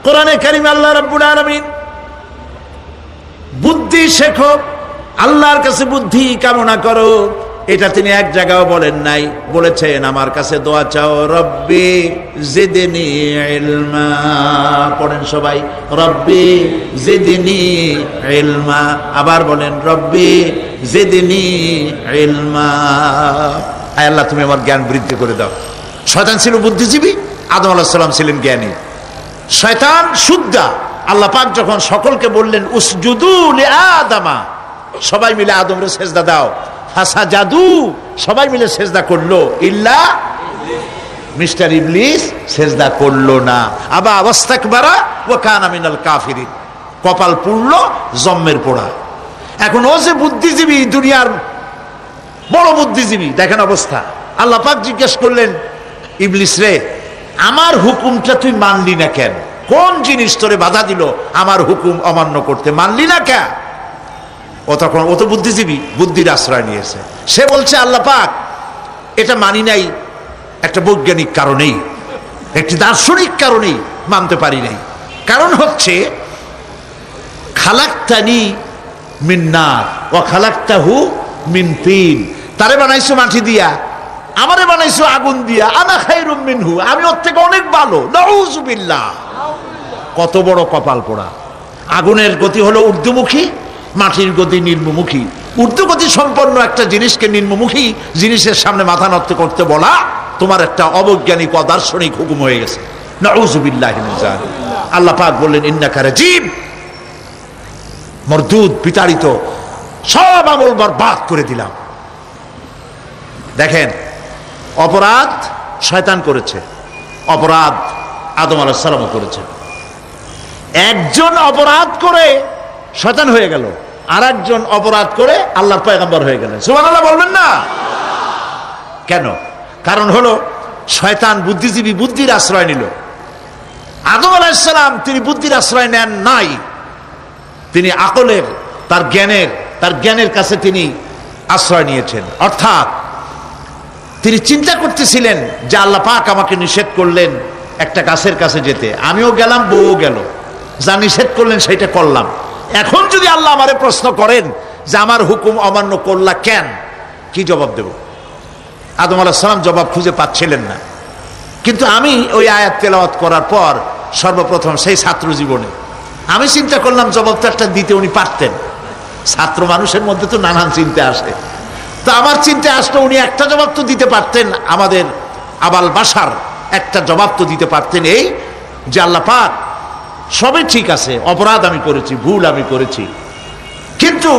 কোরআনে কারিমে আল্লাহ রাব্বুল আলামিন বুদ্ধি শেখো, আল্লাহর কাছে বুদ্ধি কামনা করো, এটা তিনি এক জায়গাও বলেন নাই। বলেছেন আমার কাছে দোয়া চাও, রব্বি জিদনি ইলমা। পড়েন সবাই, রব্বি জিদনি ইলমা। আবার বলেন, রব্বি জিদনি ইলমা। আয় আল্লাহ, তুমি আমার জ্ঞান বৃদ্ধি করে দাও। শয়তান ছিল বুদ্ধিজীবী, আদম আলাইহিস সালাম ছিলেন জ্ঞানী। শয়তান শুদ্ধা। আল্লাহ পাক যখন সকলকে বললেন উসজুদু লিআদামা, সবাই মিলে আদমরে সেজদা দাও, ফাসাজাদু, সবাই মিলে সেজদা করলো, ইল্লা মিস্টার ইবলিস সেজদা করলো না। আবা ওয়াস্তাকবারা ওয়া কানা মিনাল কাফিরিন, কপাল পুড়লো, জম্মের পোড়া। এখন ও যে বুদ্ধিজীবী, দুনিয়ার বড় বুদ্ধিজীবী, দেখেন অবস্থা। আল্লাহ পাক জিজ্ঞেস করলেন, ইবলিস রে, আমার হুকুমটা তুই মানলি না কেন? কোন জিনিস তোরে বাধা দিল আমার হুকুম অমান্য করতে? মানলি না কেন? ও তখন, ও তো বুদ্ধিজীবী, বুদ্ধির আশ্রয় নিয়েছে। সে বলছে, আল্লাহ পাক, এটা মানি নাই একটা বৈজ্ঞানিক কারণেই, একটি দার্শনিক কারণেই মানতে পারি নাই। কারণ হচ্ছে খালাকতানি মিন নার ওয়া খালাকতাহু মিন তিন। তারে বানাইছো মাটি দিয়া, আমারে বানাইছো আগুন দিয়া, আনা খায়রুম মিনহু, আমি ওর থেকে অনেক ভালো। নাউযুবিল্লাহ। কত বড় কপাল পোড়া। আগুনের গতি হলো ঊর্ধ্বমুখী, মাটির গতি নিম্নমুখী। ঊর্ধ্বগতি সম্পন্ন একটা জিনিসকে নিম্নমুখী জিনিসের সামনে মাথা নত করতে বলা তোমার একটা অবৈজ্ঞানিক অদার্শনিক হুকুম হয়ে গেছে। নাউযুবিল্লাহি মিন যালিক। আল্লাহ পাক বললেন, ইন্নাকা রাজিম, মরদুদ, বিতাড়িত, সব আমল বরবাদ করে দিলাম। দেখেন, অপরাধ শয়তান করেছে, অপরাধ আদম আলাইহিস সালাম করেছে। একজন অপরাধ করে শয়তান হয়ে গেল, আর একজন অপরাধ করে আল্লাহর পয়গম্বর হয়ে গেলেন। সুবহানাল্লাহ বলবেন না? কেন? কারণ হলো শয়তান বুদ্ধিজীবী, বুদ্ধির আশ্রয় নিল। আদম আলাইহিস সালাম তিনি বুদ্ধির আশ্রয় নেন নাই, তিনি আকলের, তার জ্ঞানের কাছে তিনি আশ্রয় নিয়েছেন। অর্থাৎ তিনি চিন্তা করতেছিলেন যে আল্লাহ পাক আমাকে নিষেধ করলেন একটা গাছের কাছে যেতে, আমিও গেলাম, বউও গেল, যা নিষেধ করলেন সেটা করলাম। এখন যদি আল্লাহ আমারে প্রশ্ন করেন যে আমার হুকুম অমান্য করলা কেন, কি জবাব দেব? আদম আলাইহিস সালাম জবাব খুঁজে পাচ্ছিলেন না। কিন্তু আমি ওই আয়াত তেলাওয়াত করার পর সর্বপ্রথম সেই ছাত্র জীবনে আমি চিন্তা করলাম জবাবটা একটা দিতে উনি পারতেন। ছাত্র মানুষের মধ্যে তো নানান চিন্তা আসে, তো আমার চিন্তা আসলো উনি একটা জবাব তো দিতে পারতেন, আমাদের আবাল বাসার একটা জবাব তো দিতে পারতেন, এই যে আল্লাহ পাক সবই ঠিক আছে, অপরাধ আমি করেছি, ভুল আমি করেছি, কিন্তু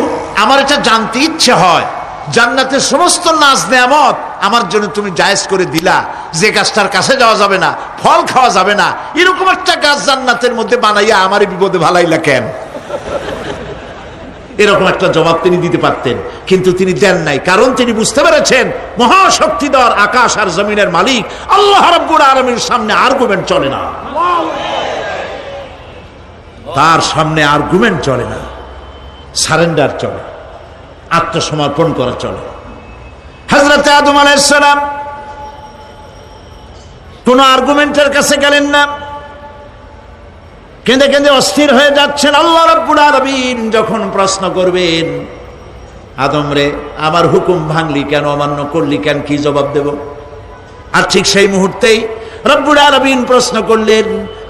আমার এটা জানতে ইচ্ছে হয় জান্নাতের সমস্ত নাজ নেয়ামত আমার জন্য তুমি জায়েজ করে দিলা, যে গাছটার কাছে যাওয়া যাবে না, ফল খাওয়া যাবে না, এরকম একটা গাছ জান্নাতের মধ্যে বানাইয়া আমারই বিপদে ভালাইলা কেন? এরকম একটা জবাব তিনি দিতে পারতেন, কিন্তু তিনি দেন নাই। কারণ তিনি বুঝতে পেরেছেন মহাশক্তিধর আকাশ আর জমিনের মালিক আল্লাহ রাব্বুল আলামিনের সামনে আর্গুমেন্ট চলে না, তার সামনে আর্গুমেন্ট চলে না, সারেন্ডার চলে, আত্মসমর্পণ করা চলে। হযরত আদম আলাইহিস সালাম কোন আর্গুমেন্টের কাছে গেলেন না, কেঁদে কেঁদে অস্থির হয়ে যাচ্ছেন। আল্লাহ রাব্বুল আলামিন যখন প্রশ্ন করবেন, আদম রে আমার হুকুম ভাঙলি কেন, অমান্য করলি কেন, কি জবাব দেব? আর ঠিক সেই মুহূর্তেই রব্বুল আলামিন প্রশ্ন করলেন,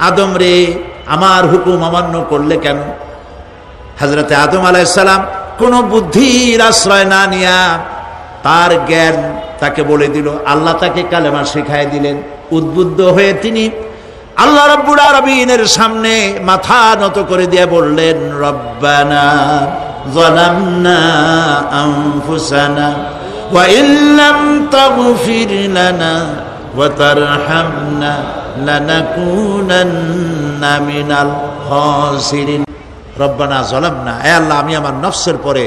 আদম রে আমার হুকুম অমান্য করলে কেন? হযরত আদম আলাইহিস সালাম কোন বুদ্ধির আশ্রয় না নিয়া তার জ্ঞান তাকে বলে দিল, আল্লাহ তাকে কালেমা শিখাই দিলেন। উদ্বুদ্ধ হয়ে তিনি আল্লাহ রাব্বুল আলামিনের সামনে মাথা নত করে দিয়ে বললেন, রব্বানা যালামনা আনফুসানা ওয়া ইল্লাম তাগফির লানা ওয়া তারহামনা লানাকুনান্না মিনাল খাসিরিন। রব্বানা যালামনা, হে আল্লাহ আমি আমার নফসের পরে,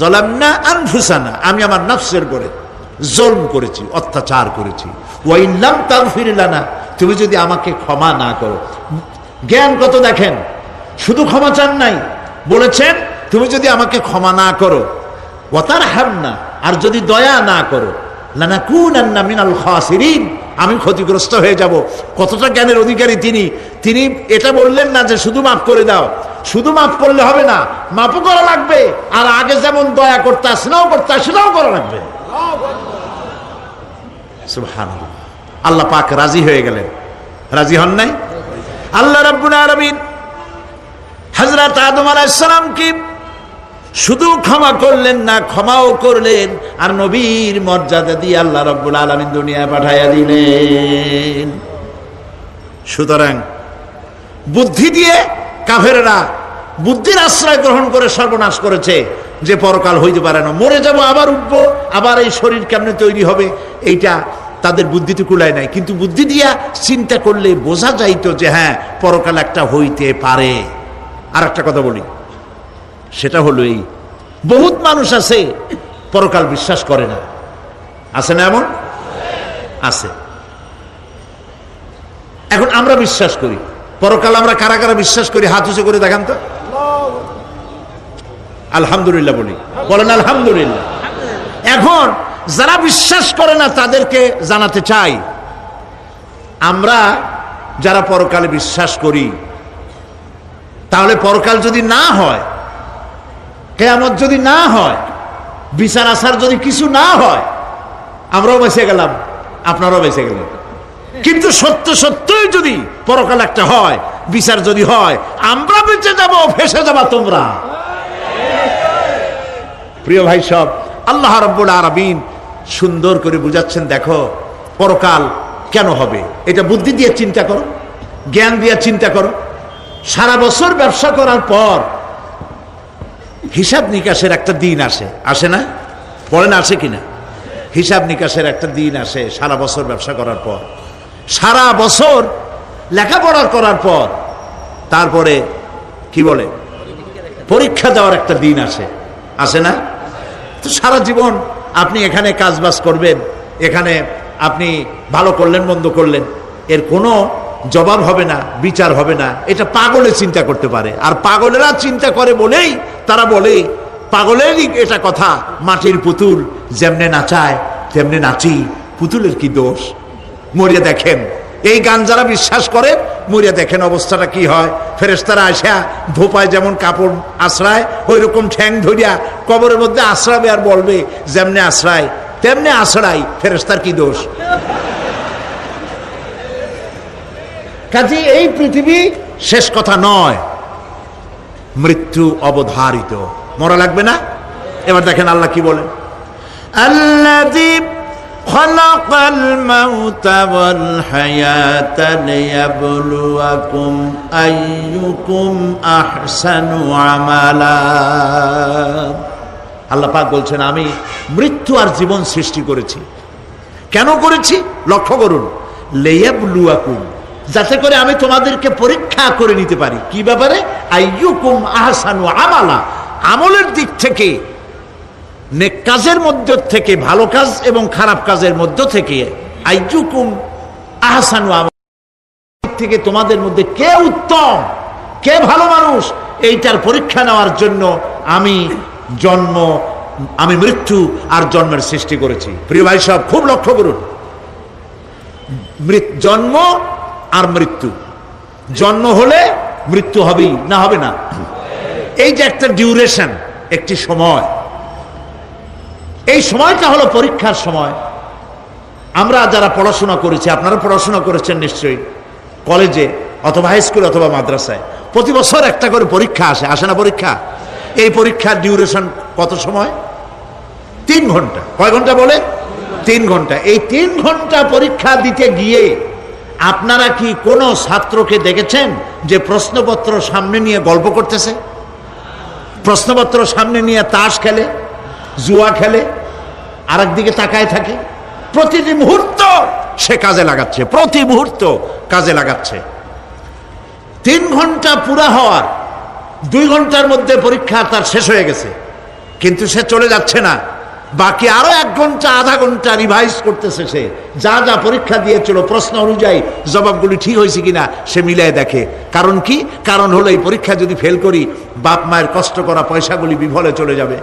যালামনা আনফুসানা, আমি আমার নফসের পরে জুলম করেছি, অত্যাচার করেছি। ওয়া ইল্লাম তাগফির লানা, তুমি যদি আমাকে ক্ষমা না করো। জ্ঞান কত দেখেন, শুধু ক্ষমা চান নাই, বলেছেন তুমি যদি আমাকে ক্ষমা না করো, ওয়া তারহামনা, আর যদি দয়া না করো, লানাকুনান্না মিনাল খাসিরিন, আমি ক্ষতিগ্রস্ত হয়ে যাব। কতটা জ্ঞানের অধিকারী তিনি! তিনি এটা বললেন না যে শুধু মাফ করে দাও, শুধু মাফ করলে হবে না, মাফও করা লাগবে, আর আগে যেমন দয়া করতে সেটাও করতে সেটাও করা লাগবে। সুবহানাল্লাহ। আল্লাহ পাক রাজি হয়ে গেলেন। রাজি হন নাই? আল্লাহ রাব্বুল আলামিন হযরত আদম আলাইহিস সালামকে শুধু ক্ষমা করলেন না, ক্ষমাও করলেন, আর নবীর মর্যাদা দিয়ে আল্লাহ রাব্বুল আলামিন দুনিয়ায় পাঠাইয়া দিলেন। সুতরাং বুদ্ধি দিয়ে কাফেররা বুদ্ধির আশ্রয় গ্রহণ করে সর্বনাশ করেছে, যে পরকাল হইতে পারে না, মরে যাব আবার উঠবো, আবার এই শরীর কেমনে তৈরি হবে, এইটা তাদের বুদ্ধিতে কুলায় নাই। কিন্তু বুদ্ধি দিয়া চিন্তা করলে বোঝা যাইতো যে হ্যাঁ, পরকাল একটা হইতে পারে। আর একটা কথা বলি, সেটা হলো এই, বহুত মানুষ আছে পরকাল বিশ্বাস করে না। আছে না এমন? আছে। এখন আমরা বিশ্বাস করি পরকাল, আমরা কারা কারা বিশ্বাস করি হাত উঁচু করে দেখান তো। আলহামদুলিল্লাহ বলি, বলেন আলহামদুলিল্লাহ। এখন যারা বিশ্বাস করে না তাদেরকে জানাতে চাই, আমরা যারা পরকালে বিশ্বাস করি, তাহলে পরকাল যদি না হয়, কিয়ামত যদি না হয়, বিচার আচার যদি কিছু না হয়, আমরাও বেঁচে গেলাম, আপনারাও বেঁচে গেলেন। কিন্তু সত্য সত্যই যদি পরকাল একটা হয়, বিচার যদি হয়, আমরা বেঁচে যাব, ফেসে যাবা তোমরা। প্রিয় ভাই সব, আল্লাহ রাব্বুল আলামিন সুন্দর করে বুঝাচ্ছেন, দেখো পরকাল কেন হবে, এটা বুদ্ধি দিয়ে চিন্তা করো, জ্ঞান দিয়ে চিন্তা করো। সারা বছর ব্যবসা করার পর হিসাব নিকাশের একটা দিন আসে, আসে না? বলেন আসে কিনা? হিসাব নিকাশের একটা দিন আসে সারা বছর ব্যবসা করার পর, সারা বছর লেখাপড়া করার পর, তারপরে কি বলে পরীক্ষা দেওয়ার একটা দিন আসে, আসে না? তো সারা জীবন আপনি এখানে কাজবাজ করবেন, এখানে আপনি ভালো করলেন মন্দ করলেন, এর কোনো জবাব হবে না, বিচার হবে না। এটা পাগলে চিন্তা করতে পারে, আর পাগলেরা চিন্তা করে বলেই তারা বলে, পাগলেরই এটা কথা, মাটির পুতুল যেমনে নাচায় তেমনে নাচি, পুতুলের কি দোষ। মরিয়া দেখেন, এই গান যারা বিশ্বাস করে, মরিয়া দেখেন অবস্থাটা কি হয়। ফেরেশতারা আসা ধোপায় যেমন কাপড় আশ্রায়, ওই রকম ঠ্যাং ধরিয়া কবরের মধ্যে আশ্রাবে, আর বলবে যেমনে আশ্রায় তেমনে আশ্রাই, ফেরেশতার কি দোষ। কাজে এই পৃথিবী শেষ কথা নয়, মৃত্যু অবধারিত, মরা লাগবে না। এবার দেখেন আল্লাহ কি বলেন, আল্লাযী খালাকাল মাউতা ওয়াল হায়াতা লিয়াবলুয়াকুম আইয়ুকুম আহসানু আমালা। আল্লাহ পাক বলছেন, আমি মৃত্যু আর জীবন সৃষ্টি করেছি। কেন করেছি? লক্ষ্য করুন, লিয়াবলুয়াকুম, যাতে করে আমি তোমাদেরকে পরীক্ষা করে নিতে পারি। কি ব্যাপারে? আইয়ুকুম আহসানু আমালা, আমলের দিক থেকে, নেক কাজের মধ্য থেকে, ভালো কাজ এবং খারাপ কাজের মধ্য থেকে, আইয়ুকুম আহসানু আমালা থেকে তোমাদের মধ্যে কে উত্তম, কে ভালো মানুষ, এইটার পরীক্ষা নেওয়ার জন্য আমি মৃত্যু আর জন্মের সৃষ্টি করেছি। প্রিয় ভাই সব, খুব লক্ষ্য করুন, জন্ম আর মৃত্যু, জন্ম হলে মৃত্যু হবেই, না হবে না? এই যে একটা ডিউরেশন, একটি সময়, এই সময়টা হলো পরীক্ষার সময়। আমরা যারা পড়াশোনা করেছি, আপনারা পড়াশোনা করেছেন নিশ্চয়ই, কলেজে অথবা হাই স্কুল অথবা মাদ্রাসায় প্রতি বছর একটা করে পরীক্ষা আসে, আসে না পরীক্ষা? এই পরীক্ষার ডিউরেশন কত সময়? 3 ঘন্টা। কয় ঘন্টা বলে? 3 ঘন্টা। এই 3 ঘন্টা পরীক্ষা দিতে গিয়ে আপনারা কি কোনো ছাত্রকে দেখেছেন যে প্রশ্নপত্র সামনে নিয়ে গল্প করতেছে, প্রশ্নপত্র সামনে নিয়ে তাস খেলে, জুয়া খেলে, আর একদিকে তাকায় থাকে? প্রতিটি মুহূর্ত সে কাজে লাগাচ্ছে, প্রতি মুহূর্ত কাজে লাগাচ্ছে। 3 ঘন্টা পুরা হওয়ার 2 ঘন্টার মধ্যে পরীক্ষা তার শেষ হয়ে গেছে, কিন্তু সে চলে যাচ্ছে না, বাকি আরো 1 ঘন্টা আধা ঘন্টা রিভাইজ করতেছে। সে যা যা পরীক্ষা দিয়েছিল প্রশ্ন অনুযায়ী জবাবগুলি ঠিক হয়েছে কিনা সে মিলাই দেখে। কারণ কি? কারণ হলো এই পরীক্ষা যদি ফেল করি, বাপ মায়ের কষ্ট করা পয়সাগুলি বিফলে চলে যাবে।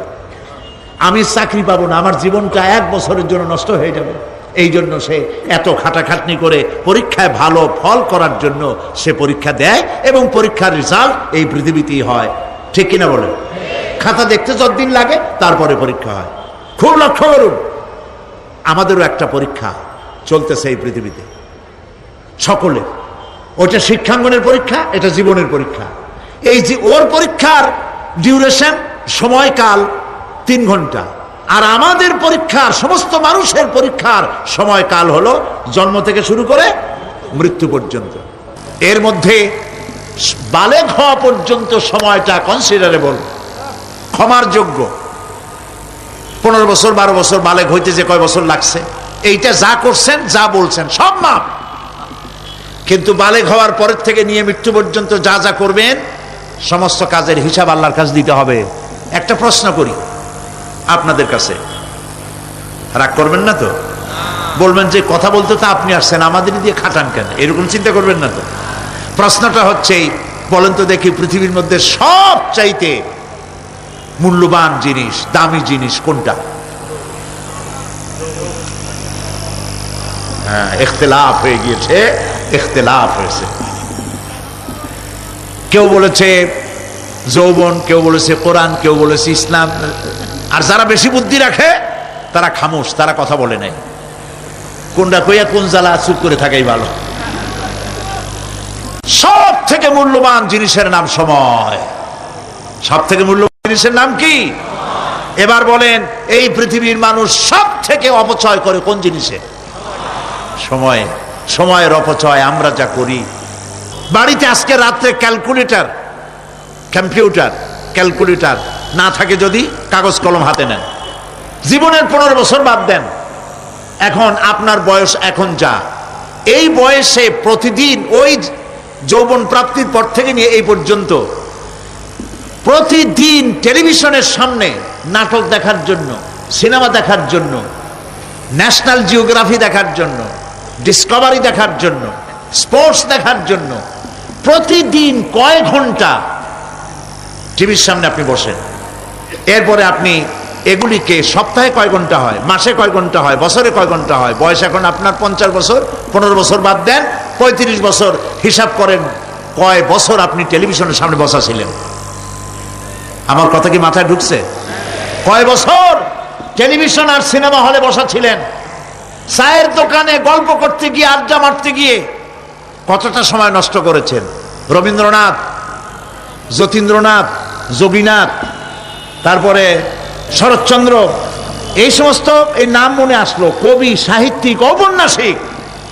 আমি চাকরি পাবো না, আমার জীবনটা 1 বছরের জন্য নষ্ট হয়ে যাবে। এই জন্য সে এত খাটাখাটনি করে পরীক্ষায় ভালো ফল করার জন্য সে পরীক্ষা দেয়, এবং পরীক্ষার রেজাল্ট এই পৃথিবীতেই হয়। ঠিক কিনা বলে? খাতা দেখতে যতদিন লাগে তারপরে পরীক্ষা হয়। খুব লক্ষ্য করুন, আমাদেরও একটা পরীক্ষা চলতেছে এই পৃথিবীতে সকলে। ওটা শিক্ষাঙ্গনের পরীক্ষা, এটা জীবনের পরীক্ষা। এই যে ওর পরীক্ষার ডিউরেশন, সময়কাল 3 ঘন্টা, আর আমাদের পরীক্ষার, সমস্ত মানুষের পরীক্ষার সময়কাল হলো জন্ম থেকে শুরু করে মৃত্যু পর্যন্ত। এর মধ্যে বালেগ হওয়া পর্যন্ত সময়টা কনসিডারেবল, ক্ষমার যোগ্য। 15 বছর 12 বছর বালেগ হইতে যে কয় বছর লাগছে, এইটা যা করছেন যা বলছেন সব মাপ। কিন্তু বালেগ হওয়ার পরের থেকে নিয়ে মৃত্যু পর্যন্ত যা যা করবেন সমস্ত কাজের হিসাব আল্লাহর কাছে দিতে হবে। একটা প্রশ্ন করি আপনাদের কাছে, রাগ করবেন না তো? বলবেন যে কথা বলতে তো আপনি আসছেন, আমাদের দিয়ে খাটান কেন, এরকম চিন্তা করবেন না তো? প্রশ্নটা হচ্ছে, বলেন তো দেখি, পৃথিবীর মধ্যে সব চাইতে মূল্যবান জিনিস, দামি জিনিস কোনটা? হ্যাঁ, ইখতিলাফ হয়ে গিয়েছে, ইখতিলাফ হয়েছে। কেউ বলেছে যৌবন, কেউ বলেছে কোরআন, কেউ বলেছে ইসলাম। আর যারা বেশি বুদ্ধি রাখে তারা খামোশ, তারা কথা বলে নাই। কোনটা কইয়া কোন জ্বালা চুপ করে থাকাই ভালো। সব থেকে মূল্যবান জিনিসের নাম সময়। সব থেকে মূল্যবান জিনিসের নাম কি? এবার বলেন, এই পৃথিবীর মানুষ সব থেকে অপচয় করে কোন জিনিসে? সময়। সময়ের অপচয় আমরা যা করি। বাড়িতে আজকে রাত্রে ক্যালকুলেটর, কম্পিউটার, ক্যালকুলেটর না থাকে যদি কাগজ কলম হাতে নেন। জীবনের 15 বছর বাদ দেন, এখন আপনার বয়স এখন যা, এই বয়সে প্রতিদিন ওই যৌবন প্রাপ্তির পর থেকে নিয়ে এই পর্যন্ত প্রতিদিন টেলিভিশনের সামনে নাটক দেখার জন্য, সিনেমা দেখার জন্য, ন্যাশনাল জিওগ্রাফি দেখার জন্য, ডিসকভারি দেখার জন্য, স্পোর্টস দেখার জন্য প্রতিদিন কয় ঘন্টা টিভির সামনে আপনি বসেন। এরপরে আপনি এগুলিকে সপ্তাহে কয় ঘন্টা হয়, মাসে কয় ঘন্টা হয়, বছরে কয় ঘন্টা হয়। বয়স এখন আপনার 50 বছর, 15 বছর বাদ দেন 35 বছর। হিসাব করেন কয় বছর আপনি টেলিভিশনের সামনে বসা ছিলেন। আমার কথা কি মাথায় ঢুকছে? কয় বছর টেলিভিশন আর সিনেমা হলে বসা ছিলেন? চায়ের দোকানে গল্প করতে গিয়ে, আড্ডা মারতে গিয়ে কতটা সময় নষ্ট করেছেন। রবীন্দ্রনাথ, যতীন্দ্রনাথ, যোগীনাথ, তারপরে শরৎচন্দ্র, এই সমস্ত এই নাম মনে আসলো। কবি, সাহিত্যিক, ঔপন্যাসিক,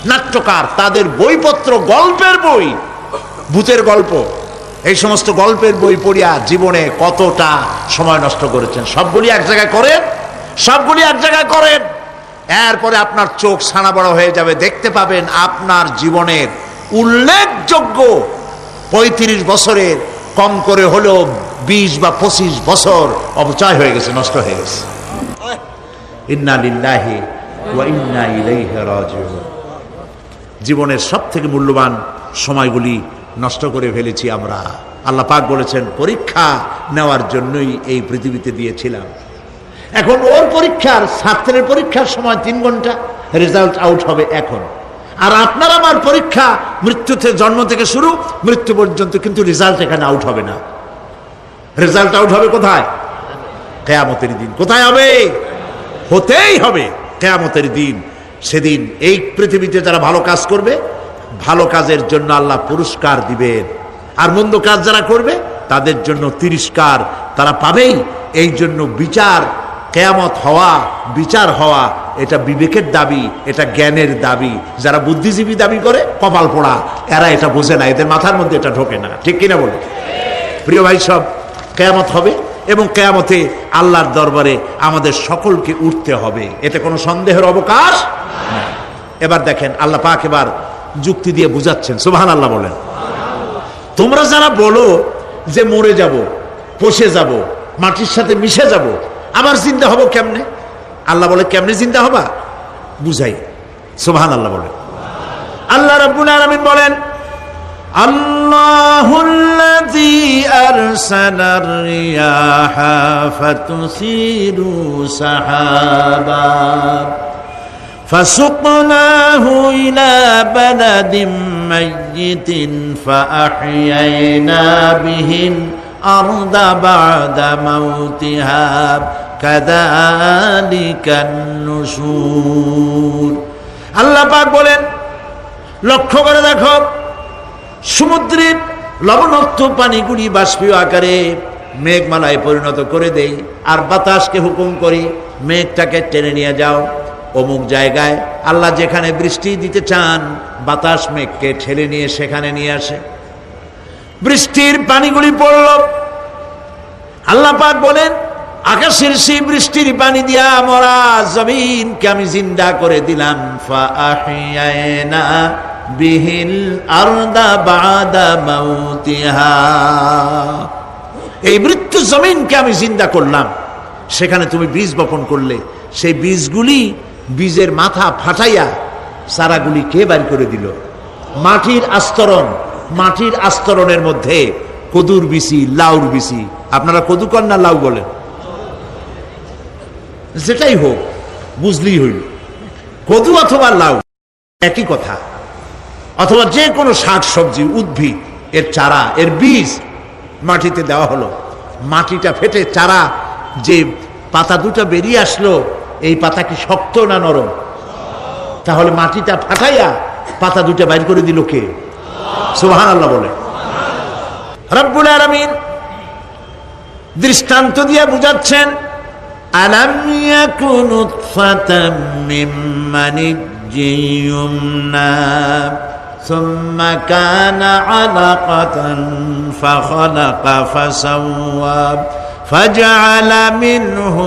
নাট্যকার, তাদের বইপত্র, গল্পের বই, ভূতের গল্প, এই সমস্ত গল্পের বই পড়িয়া জীবনে কতটা সময় নষ্ট করেছেন। সবগুলি এক জায়গায় করেন, সবগুলি এক জায়গায় করেন। এরপরে আপনার চোখ ছানা বড় হয়ে যাবে, দেখতে পাবেন আপনার জীবনের উল্লেখযোগ্য 35 বছরের কম করে হলেও 20 বা 25 বছর অপচয় হয়ে গেছে, নষ্ট হয়ে গেছে। ইন্না লিল্লাহি ওয়া ইন্না ইলাইহি রাজিউন। জীবনের সব থেকে মূল্যবান সময়গুলি নষ্ট করে ফেলেছি আমরা। আল্লাহ পাক বলেছেন, পরীক্ষা নেওয়ার জন্যই এই পৃথিবীতে দিয়েছিলাম। এখন ওর পরীক্ষার, ছাত্রের পরীক্ষার সময় 3 ঘন্টা, রেজাল্ট আউট হবে এখন। আর আপনার আমার পরীক্ষা মৃত্যুতে, জন্ম থেকে শুরু মৃত্যু পর্যন্ত, কিন্তু রেজাল্ট এখানে আউট হবে না। রেজাল্ট আউট হবে কোথায়? কিয়ামতের দিন। কোথায় হবে? হতেই হবে কিয়ামতের দিন। সেদিন এই পৃথিবীতে যারা ভালো কাজ করবে, ভালো কাজের জন্য আল্লাহ পুরস্কার দিবেন, আর মন্দ কাজ যারা করবে তাদের জন্য তিরস্কার তারা পাবেই। এই জন্য বিচার, কিয়ামত হওয়া, বিচার হওয়া, এটা বিবেকের দাবি, এটা জ্ঞানের দাবি। যারা বুদ্ধিজীবী দাবি করে, কপাল পোড়া, এরা এটা বোঝে না, এদের মাথার মধ্যে এটা ঢোকে না। ঠিক কিনা বলে? প্রিয় ভাই সব, কিয়ামত হবে এবং কিয়ামতে আল্লাহর দরবারে আমাদের সকলকে উঠতে হবে, এতে কোনো সন্দেহের অবকাশ নেই। এবার দেখেন, আল্লাহ পাক এবার যুক্তি দিয়ে বুঝাচ্ছেন। সুবহানাল্লাহ বলেন। তোমরা যারা বলো যে মরে যাব, পচে যাব, মাটির সাথে মিশে যাব, আবার জিন্দা হব কেমনে? আল্লাহ বলে, কেমনে জিন্দা হবা বুঝাই। সুবহানাল্লাহ বলেন। আল্লাহ রাব্বুল আলামিন বলেন, আল্লাহুল্লাযী আরসালা أرسل الرياح فتثير سحابا فسقناه إلى بلد ميت فأحيينا به الأرض بعد موتها كذلك النشور আল্লাহ পাক বলেন, লক্ষ্য করে দেখো, সমুদ্রের লবণাক্ত পানিগুলি বাষ্পীয় আকারে মেঘমালায় পরিণত করে দেই, আর বাতাসকে হুকুম করি মেঘটাকে টেনে নিয়ে যাও অমুক জায়গায়। আল্লাহ যেখানে বৃষ্টি দিতে চান বাতাস মেঘকে ঠেলে নিয়ে সেখানে নিয়ে আসে, বৃষ্টির পানিগুলি পড়ল। আল্লাহ পাক বলেন, আকাশের সেই বৃষ্টির পানি দিয়া মরা জমিনকে আমি জিন্দা করে দিলাম। ফাআহিয়ানা বিহিল আরদা বাদা মাউতিহা, এই মৃত্যু জমিনকে আমি জিন্দা করলাম, সেখানে তুমি বীজ বপন করলে, সেই বীজগুলি বীজের মাথা ফাটাইয়া চারাগুলি কে বাড়ি করে দিল? মাটির আস্তরণ, মাটির আস্তরণের মধ্যে কদুর বিচি, লাউর বিচি, আপনারা কদু কর না লাউ বলেন, যেটাই হোক বুঝলেই হইল, কদু অথবা লাউ একই কথা, অথবা যে কোনো শাক সবজি উদ্ভিদ এর চারা, এর বীজ মাটিতে দেওয়া হলো, মাটিটা ফেটে চারা যে পাতা দুটো বেরিয়ে আসলো, এই পাতা কি শক্ত না নরম? তাহলে মাটিটা ফাটাইয়া পাতা দুটো বাইর করে দিল কে? সুবহানাল্লাহ বলে। রব্বুল আলামিন দৃষ্টান্ত দিয়ে বুঝাচ্ছেন, আলাম ইয়াকুন নুতফাতাম মিন মানিয়্যিন ইউমনা সুম্মা কানা আলাকাতান ফাখালাকা ফাসাওয়া ফাজআলা মিনহু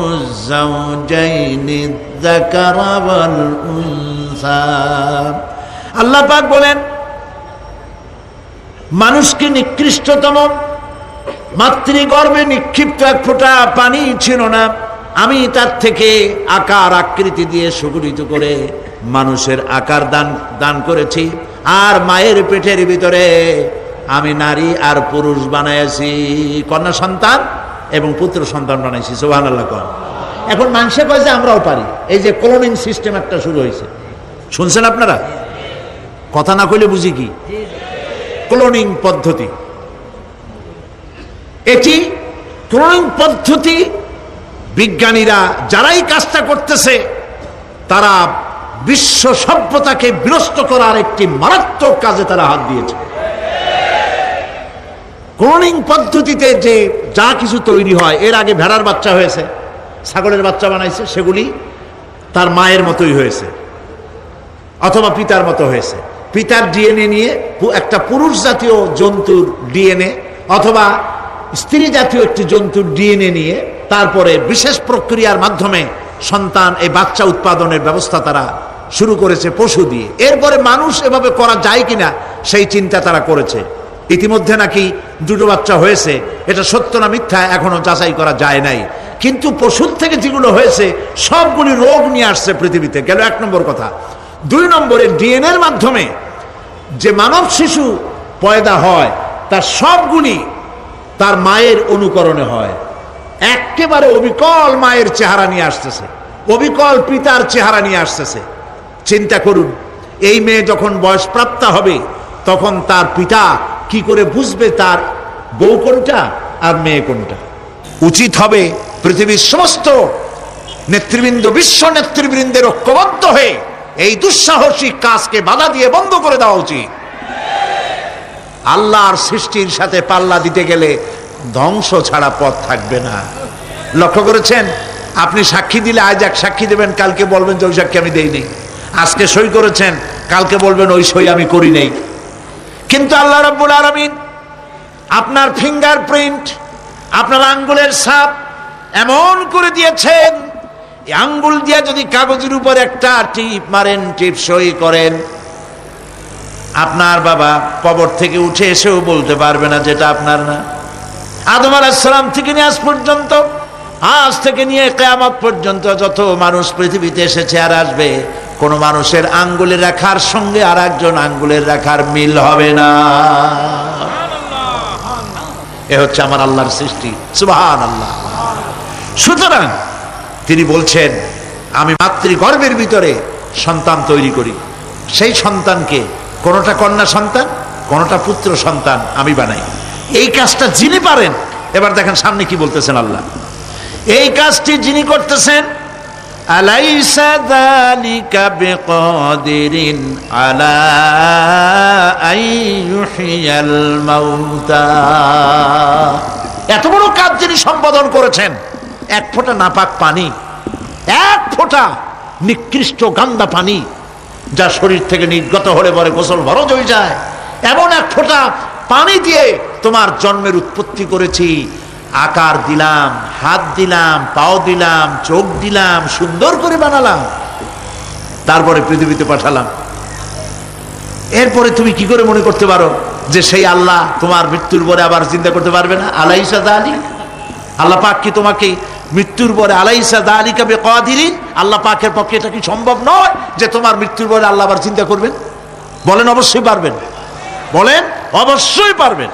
যাওজাইনি যাকারা ওয়াল উনসা। আল্লাহ পাক বলেন, মানুষকে নিকৃষ্টতম মাতৃগর্ভে নিক্ষিপ্ত এক ফোঁটা পানি ছিল না, আমি তার থেকে আকার আকৃতি দিয়ে সুগঠিত করে মানুষের আকার দান করেছি, আর মায়ের পেটের ভিতরে আমি নারী আর পুরুষ বানাইছি, কন্যা সন্তান এবং পুত্র সন্তান বানাইছি। সুবহানাল্লাহ। এখন মানুষে কয় যে আমরাও পারি, এই যে ক্লোনিং সিস্টেম একটা শুরু হয়েছে, শুনছেন আপনারা? কথা না কইলে বুঝি কি ক্লোনিং পদ্ধতি? এটি ক্লোনিং পদ্ধতি বিজ্ঞানীরা যারাই কাজটা করতেছে তারা বিশ্ব সভ্যতাকে বিনষ্ট করার একটি মারাত্মক কাজে তারা হাত দিয়েছে। ক্লোনিং পদ্ধতিতে যে যা কিছু তৈরি হয়, এর আগে ভেড়ার বাচ্চা হয়েছে, ছাগলের বাচ্চা বানাইছে, সেগুলি তার মায়ের মতোই হয়েছে অথবা পিতার মতো হয়েছে। পিতার ডিএনএ নিয়ে একটা পুরুষ জাতীয় জন্তুর ডিএনএ অথবা স্ত্রী জাতীয় একটি জন্তুর ডিএনএ নিয়ে তারপরে বিশেষ প্রক্রিয়ার মাধ্যমে সন্তান, এই বাচ্চা উৎপাদনের ব্যবস্থা তারা শুরু করেছে পশু দিয়ে। এরপরে মানুষ এভাবে করা যায় কিনা সেই চিন্তা তারা করেছে। ইতিমধ্যে নাকি দুটো বাচ্চা হয়েছে, এটা সত্য না মিথ্যা এখনো যাচাই করা যায় নাই, কিন্তু পশুর থেকে যেগুলো হয়েছে সবগুলি রোগ নিয়ে আসছে পৃথিবীতে, গেল এক নম্বর কথা। দুই নম্বরে ডিএনএর মাধ্যমে যে মানব শিশু পয়দা হয় তার সবগুলি তার মায়ের অনুকরণে হয়, একেবারে অবিকল মায়ের চেহারা নিয়ে আসতেছে, অবিকল পিতার চেহারা নিয়ে আসতেছে। চিন্তা করুন, এই মেয়ে যখন বয়সপ্রাপ্তা হবে তখন তার পিতা কি করে বুঝবে তার বউ কোনটা আর মেয়ে কোনটা? উচিত হবে পৃথিবীর সমস্ত নেতৃবৃন্দ, বিশ্ব নেতৃবৃন্দের ঐক্যবদ্ধ হয়ে এই দুঃসাহসিক কাজকে বাধা দিয়ে বন্ধ করে দেওয়া উচিত। আল্লাহর সৃষ্টির সাথে পাল্লা দিতে গেলে ধ্বংস ছাড়া পথ থাকবে না। লক্ষ্য করেছেন? আপনি সাক্ষী দিলে আজ এক সাক্ষী দেবেন, কালকে বলবেন যে ওই সাক্ষী আমি দেইনি। আজকে সই করেছেন, কালকে বলবেন ওই সই আমি করি নাই। কিন্তু আল্লাহ রাব্বুল আলামিন আপনার ফিঙ্গারপ্রিন্ট, আপনার আঙ্গুলের ছাপ এমন করে দিয়েছেন, এই আঙ্গুল দিয়ে যদি কাগজের উপর একটা টিপ মারেন, টিপ সই করেন, আপনার বাবা কবর থেকে উঠে এসেও বলতে পারবে না যেটা আপনার না। আদম আলাইহিস সালাম থেকে নিয়ে আজ পর্যন্ত, আজ থেকে নিয়ে কিয়ামত পর্যন্ত যত মানুষ পৃথিবীতে এসেছে আর আসবে, কোন মানুষের আঙ্গুলের রেখার সঙ্গে আর একজন আঙ্গুলের রেখার মিল হবে না। এ হচ্ছে আমার আল্লাহর সৃষ্টি, সুবহানাল্লাহ। সুতরাং তিনি বলছেন, আমি মাতৃগর্ভের ভিতরে সন্তান তৈরি করি, সেই সন্তানকে কোনটা কন্যা সন্তান, কোনটা পুত্র সন্তান আমি বানাই। এই কাজটা যিনি পারেন, এবার দেখেন সামনে কি বলতেছেন আল্লাহ, এই কাজটি যিনি করতেছেন, আলাইসা যালিকা বিকাদিরিন আলা আইয়ুহিয়াল মাউতা, এত বড় কাজ যিনি সম্পাদন করেছেন, এক ফোঁটা নাপাক পানি, এক ফোঁটা নিকৃষ্ট গান্দা পানি যা শরীর থেকে নির্গত হলে পরে গোসল ফরজ হয়ে যায়, এমন এক ফোঁটা পানি দিয়ে তোমার জন্মের উৎপত্তি করেছি, আকার দিলাম, হাত দিলাম, পাও দিলাম, চোখ দিলাম, সুন্দর করে বানালাম, তারপরে পৃথিবীতে পাঠালাম। এরপরে তুমি কি করে মনে করতে পারো যে সেই আল্লাহ তোমার মৃত্যুর পরে আবার চিন্তা করতে পারবে না? আলাইসা যালিক, আল্লাহ পাক কি তোমাকে মৃত্যুর পরে, আলাইসা যালিকা বিকাদিরিন, আল্লাহ পাকের পক্ষে এটা কি সম্ভব নয় যে তোমার মৃত্যুর পরে আল্লাহ আবার চিন্তা করবেন? বলেন অবশ্যই পারবেন, বলেন অবশ্যই পারবেন।